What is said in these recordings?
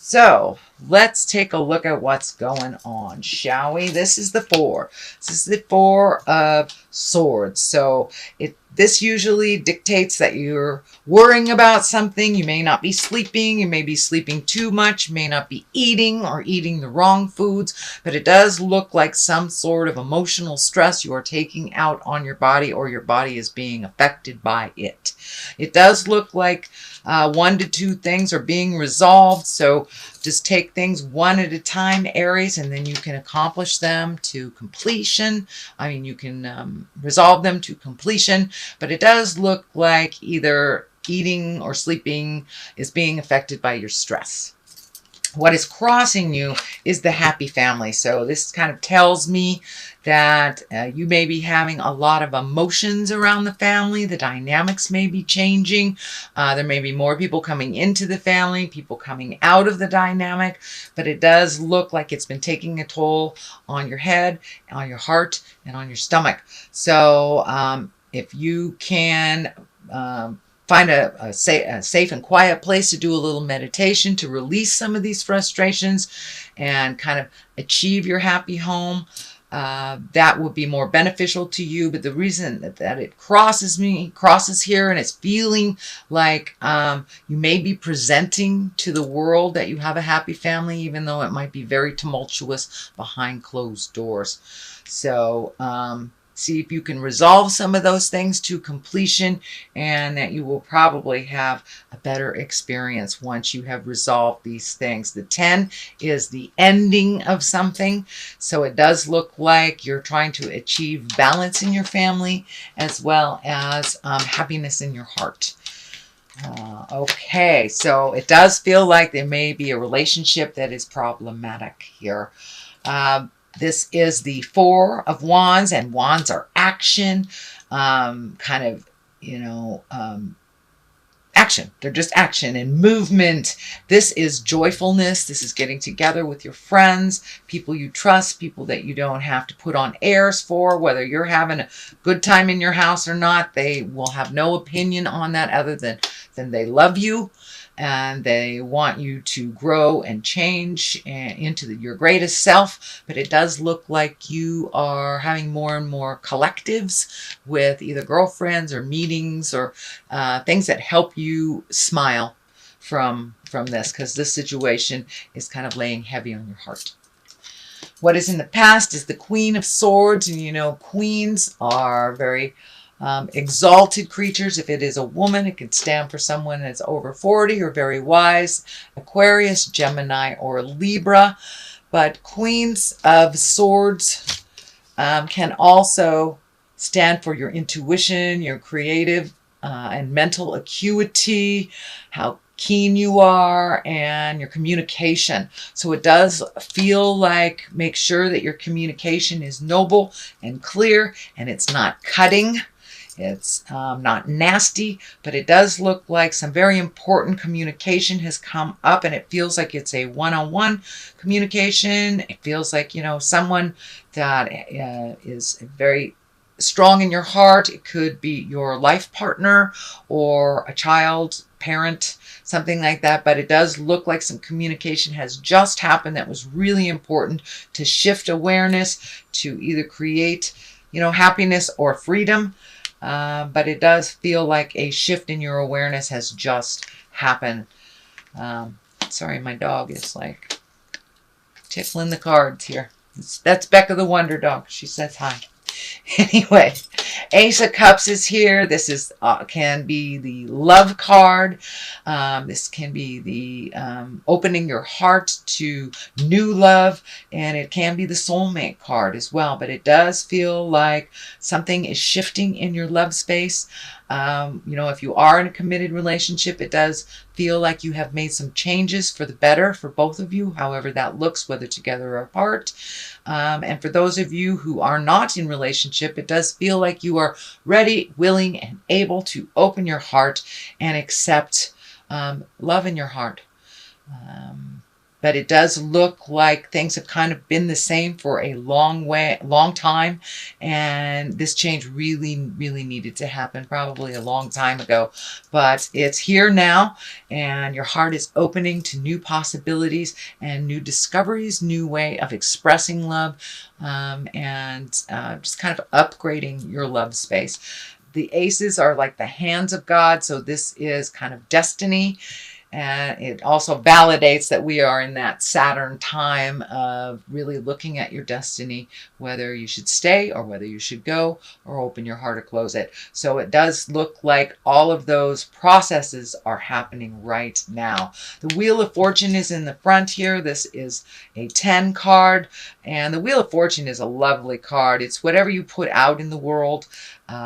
So let's take a look at what's going on, shall we? This is the four. This is the Four of Swords. So this usually dictates that you're worrying about something. You may not be sleeping. You may be sleeping too much. You may not be eating or eating the wrong foods. But it does look like some sort of emotional stress you are taking out on your body, or your body is being affected by it. It does look like 1 to 2 things are being resolved. So just take things one at a time, Aries, and then you can accomplish them to completion. You can resolve them to completion, but it does look like either eating or sleeping is being affected by your stress. What is crossing you is the happy family. So this kind of tells me that you may be having a lot of emotions around the family. The dynamics may be changing. There may be more people coming into the family, people coming out of the dynamic, but it does look like it's been taking a toll on your head, on your heart, and on your stomach. So if you can find a safe and quiet place to do a little meditation to release some of these frustrations and kind of achieve your happy home, that will be more beneficial to you. But the reason that it crosses here, and it's feeling like you may be presenting to the world that you have a happy family, even though it might be very tumultuous behind closed doors. So see if you can resolve some of those things to completion, and that you will probably have a better experience once you have resolved these things. The 10 is the ending of something. So it does look like you're trying to achieve balance in your family, as well as happiness in your heart. Okay, so it does feel like there may be a relationship that is problematic here. This is the Four of Wands, and wands are action, action. They're just action and movement. This is joyfulness. This is getting together with your friends, people you trust, people that you don't have to put on airs for. Whether you're having a good time in your house or not, they will have no opinion on that other than they love you. And they want you to grow and change into your greatest self. But it does look like you are having more and more collectives with either girlfriends or meetings or things that help you smile from this, because this situation is kind of laying heavy on your heart. What is in the past is the Queen of Swords. And queens are very exalted creatures. If it is a woman, it could stand for someone that's over 40 or very wise, Aquarius, Gemini, or Libra. But Queens of Swords can also stand for your intuition, your creative and mental acuity, how keen you are, and your communication. So it does feel like, make sure that your communication is noble and clear, and it's not cutting. It's not nasty, but it does look like some very important communication has come up, and it feels like it's a one-on-one communication. It feels like, someone that is very strong in your heart. It could be your life partner or a child, parent, something like that. But it does look like some communication has just happened that was really important to shift awareness, to either create, happiness or freedom. But it does feel like a shift in your awareness has just happened. Sorry, my dog is like tickling the cards here. That's Becca the Wonder Dog. She says hi. Anyway, Ace of Cups is here. This can be the love card. This can be the opening your heart to new love, and it can be the soulmate card as well. But it does feel like something is shifting in your love space. If you are in a committed relationship, it does feel like you have made some changes for the better for both of you, however that looks, whether together or apart. And for those of you who are not in relationship, it does feel like you are ready, willing, and able to open your heart and accept love in your heart. but it does look like things have kind of been the same for a long time. And this change really, really needed to happen probably a long time ago, but it's here now, and your heart is opening to new possibilities and new discoveries, new way of expressing love, and just kind of upgrading your love space. The aces are like the hands of God, so this is kind of destiny. And it also validates that we are in that Saturn time of really looking at your destiny, whether you should stay or whether you should go or open your heart or close it. So it does look like all of those processes are happening right now. The Wheel of Fortune is in the front here. This is a 10 card, and the Wheel of Fortune is a lovely card. It's whatever you put out in the world,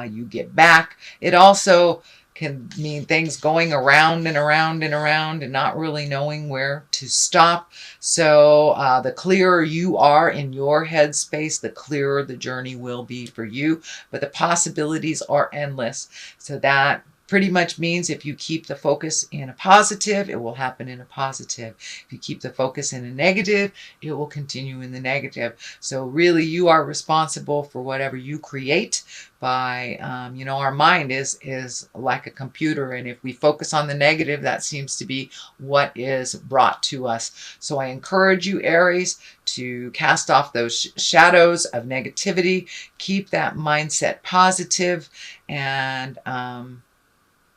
you get back. It also can mean things going around and around and around and not really knowing where to stop. So the clearer you are in your headspace, the clearer the journey will be for you. But the possibilities are endless. So that pretty much means if you keep the focus in a positive, it will happen in a positive. If you keep the focus in a negative, it will continue in the negative. So really, you are responsible for whatever you create by, our mind is like a computer. And if we focus on the negative, that seems to be what is brought to us. So I encourage you, Aries, to cast off those shadows of negativity, keep that mindset positive, and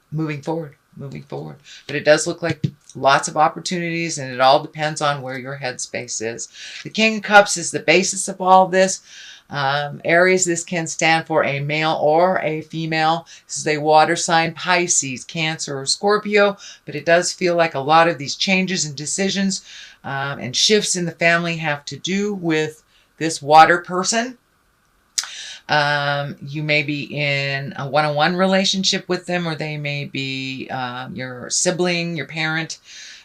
moving forward. But it does look like lots of opportunities, and it all depends on where your headspace is. The King of Cups is the basis of all this. Aries, this can stand for a male or a female. This is a water sign, Pisces, Cancer, or Scorpio, but it does feel like a lot of these changes and decisions and shifts in the family have to do with this water person. You may be in a one-on-one relationship with them, or they may be your sibling, your parent,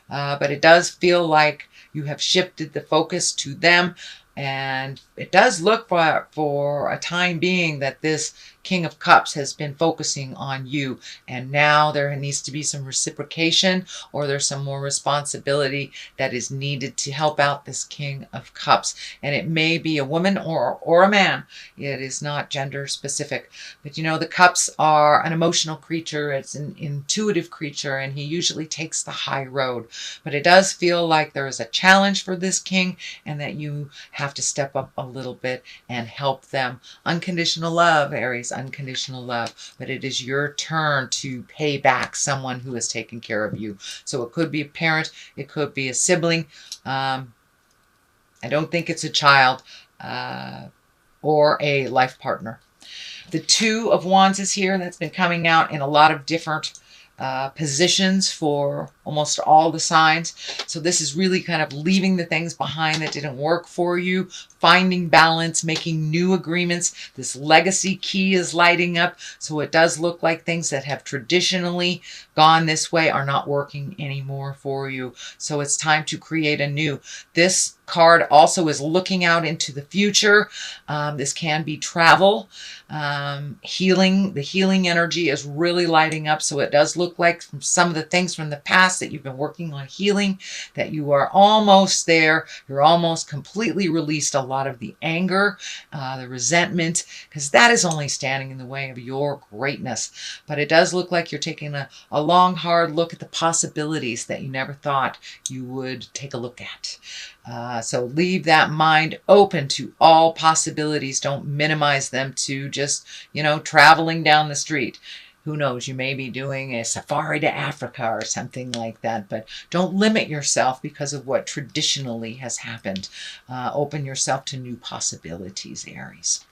but it does feel like you have shifted the focus to them. And it does look for a time being that this King of Cups has been focusing on you, and now there needs to be some reciprocation, or there's some more responsibility that is needed to help out this King of Cups. And it may be a woman or a man. It is not gender specific. But the cups are an emotional creature. It's an intuitive creature, and he usually takes the high road. But it does feel like there is a challenge for this king, and that you have to step up a little bit and help them. Unconditional love, Aries, unconditional love. But it is your turn to pay back someone who has taken care of you. So it could be a parent, it could be a sibling. I don't think it's a child or a life partner. The Two of Wands is here. That's been coming out in a lot of different positions for almost all the signs. So this is really kind of leaving the things behind that didn't work for you, finding balance, making new agreements. This legacy key is lighting up. So it does look like things that have traditionally gone this way are not working anymore for you. So it's time to create a new. This card also is looking out into the future. This can be travel, healing. The healing energy is really lighting up. So it does look like from some of the things from the past that you've been working on healing, that you are almost there. You're almost completely released a lot of the anger, the resentment, because that is only standing in the way of your greatness. But it does look like you're taking a long, hard look at the possibilities that you never thought you would take a look at. So leave that mind open to all possibilities. Don't minimize them to just, traveling down the street. Who knows, you may be doing a safari to Africa or something like that, but don't limit yourself because of what traditionally has happened. Open yourself to new possibilities, Aries.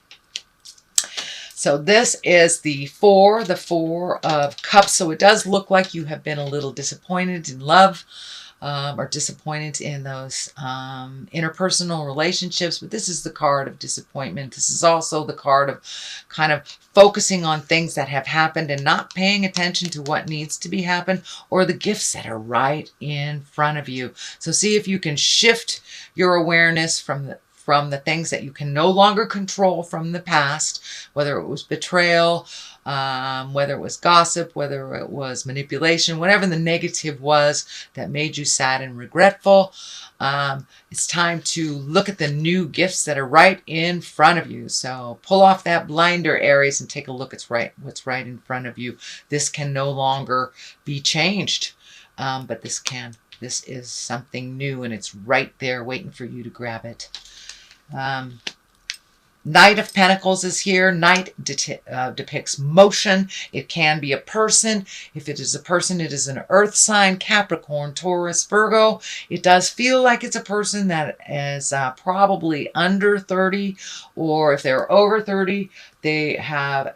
So this is the Four of Cups. So it does look like you have been a little disappointed in love. Or disappointed in those interpersonal relationships. But this is the card of disappointment. This is also the card of kind of focusing on things that have happened and not paying attention to what needs to be happened, or the gifts that are right in front of you. So see if you can shift your awareness from from the things that you can no longer control from the past, whether it was betrayal, whether it was gossip, whether it was manipulation, whatever the negative was that made you sad and regretful. It's time to look at the new gifts that are right in front of you. So pull off that blinder, Aries, and take a look at what's right in front of you. This can no longer be changed, but this can. This is something new, and it's right there waiting for you to grab it. Knight of Pentacles is here. Knight depicts motion. It can be a person. If it is a person, it is an earth sign, Capricorn, Taurus, Virgo. It does feel like it's a person that is probably under 30, or if they're over 30, they have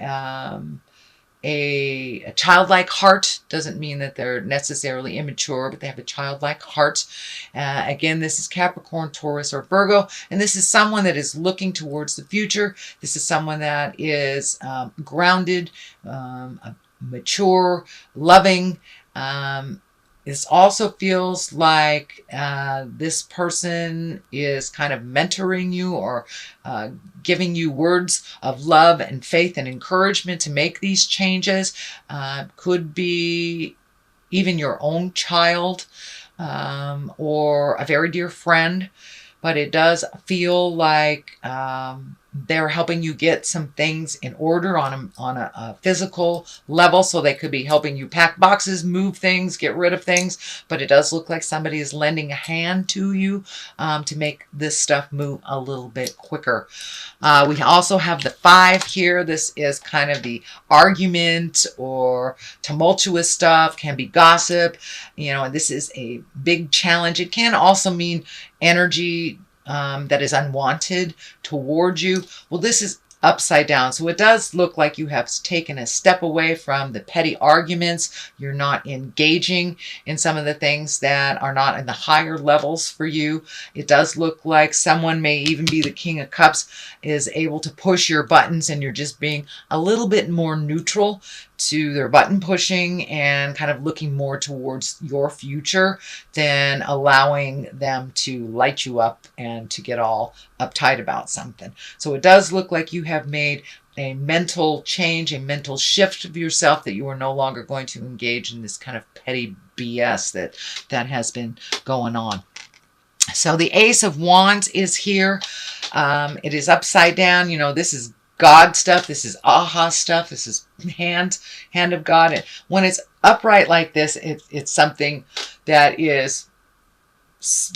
a childlike heart. Doesn't mean that they're necessarily immature, but they have a childlike heart. Again, this is Capricorn, Taurus, or Virgo, and this is someone that is looking towards the future. This is someone that is grounded, mature, loving. This also feels like this person is kind of mentoring you, or giving you words of love and faith and encouragement to make these changes. Could be even your own child, or a very dear friend, but it does feel like they're helping you get some things in order on a physical level. So they could be helping you pack boxes, move things, get rid of things. But it does look like somebody is lending a hand to you to make this stuff move a little bit quicker. We also have the 5 here. This is kind of the argument or tumultuous stuff. Can be gossip, and this is a big challenge. It can also mean energy that is unwanted towards you. Well, this is upside down. So it does look like you have taken a step away from the petty arguments. You're not engaging in some of the things that are not in the higher levels for you. It does look like someone, may even be the King of Cups, is able to push your buttons, and you're just being a little bit more neutral to their button pushing and kind of looking more towards your future than allowing them to light you up and to get all uptight about something. So it does look like you have made a mental change, a mental shift of yourself, that you are no longer going to engage in this kind of petty BS that has been going on. So the Ace of Wands is here. It is upside down. This is God stuff. This is aha stuff. This is hand of God. And when it's upright like this, it's something that is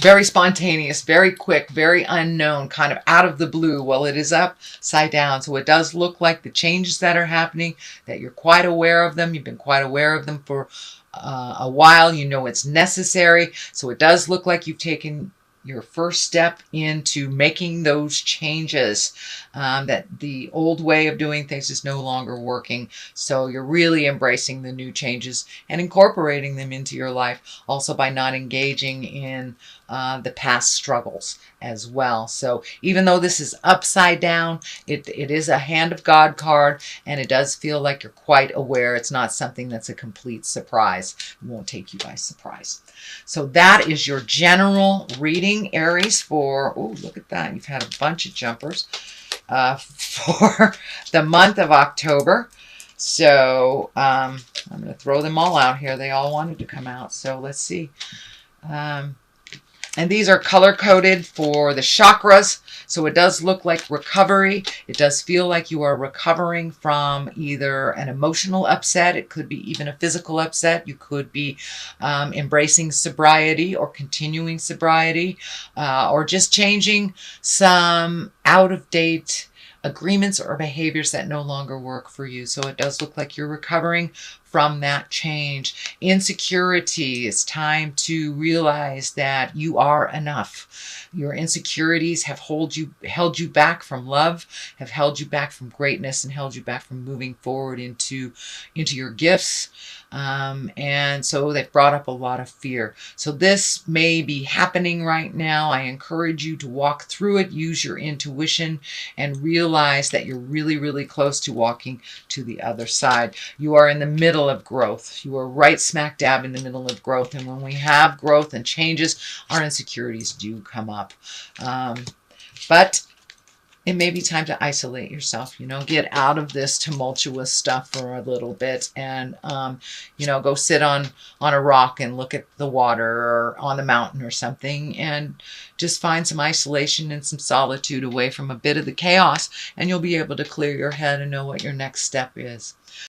very spontaneous, very quick, very unknown, kind of out of the blue. Well, it is upside down. So it does look like the changes that are happening, that you're quite aware of them. You've been quite aware of them for a while. It's necessary. So it does look like you've taken your first step into making those changes, that the old way of doing things is no longer working. So you're really embracing the new changes and incorporating them into your life, also by not engaging in the past struggles as well. So even though this is upside down, it is a Hand of God card, and it does feel like you're quite aware. It's not something that's a complete surprise. It won't take you by surprise. So that is your general reading, Aries, for, oh, look at that. You've had a bunch of jumpers for the month of October. So I'm going to throw them all out here. They all wanted to come out. So let's see. And these are color-coded for the chakras. So it does look like recovery. It does feel like you are recovering from either an emotional upset. It could be even a physical upset. You could be embracing sobriety or continuing sobriety, or just changing some out-of-date agreements or behaviors that no longer work for you. So it does look like you're recovering from that change. Insecurity, it's time to realize that you are enough. Your insecurities have held you back from love, have held you back from greatness, and held you back from moving forward into your gifts. And so they've brought up a lot of fear. So this may be happening right now. I encourage you to walk through it, use your intuition, and realize that you're really, really close to walking to the other side. You are in the middle of growth. You are right smack dab in the middle of growth. And when we have growth and changes, our insecurities do come up. But it may be time to isolate yourself, you know, get out of this tumultuous stuff for a little bit and, you know, go sit on a rock and look at the water or on the mountain or something and just find some isolation and some solitude away from a bit of the chaos, and you'll be able to clear your head and know what your next step is.